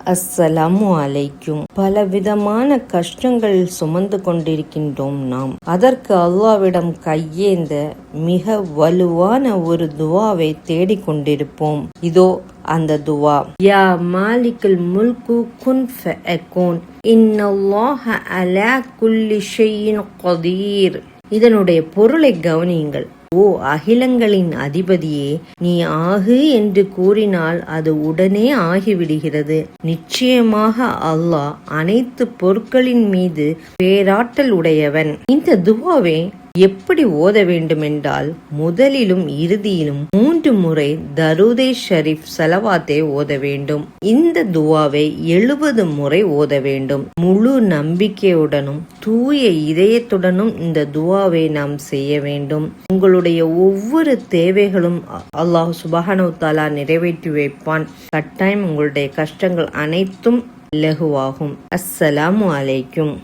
அஸ்ஸலாமு அலைக்கும். பலவிதமான கஷ்டங்களில் சுமந்து கொண்டிருக்கின்றோம் நாம். அதற்கு அல்லாஹ்விடம் கையேந்த மிக வலுவான ஒரு துவாவை தேடிக்கொண்டிருப்போம். இதோ அந்த துவா. யா மாலிகுல் முல்கு குன் ஃபயகூன் இன்னல்லாஹ அலா குல்லி ஷைஇன் கதீர். இதனுடைய பொருளை கவனியுங்கள். ஓ அகிலங்களின் அதிபதியே, நீ ஆகு என்று கூறினால் அது உடனே ஆகிவிடுகிறது. நிச்சயமாக அல்லாஹ் அனைத்து பொருட்களின் மீது பேராற்றல் உடையவன். இந்த துவாவை எப்படி ஓத வேண்டுமென்றால், முதலிலும் இறுதியிலும் 3 முறை தரூதே ஷரீஃப் ஸலவாத்தை ஓத வேண்டும். இந்த துவாவை 70 முறை ஓத வேண்டும். முழு நம்பிக்கையுடனும் தூய இதயத்துடனும் இந்த துவாவை நாம் செய்ய வேண்டும். உங்களுடைய ஒவ்வொரு தேவைகளும் அல்லாஹ் சுப்ஹானஹு வ தஆலா நிறைவேற்றி வைப்பான். கட்டாயம் உங்களுடைய கஷ்டங்கள் அனைத்தும் இலகுவாகும். அஸ்ஸலாமு அலைக்கும்.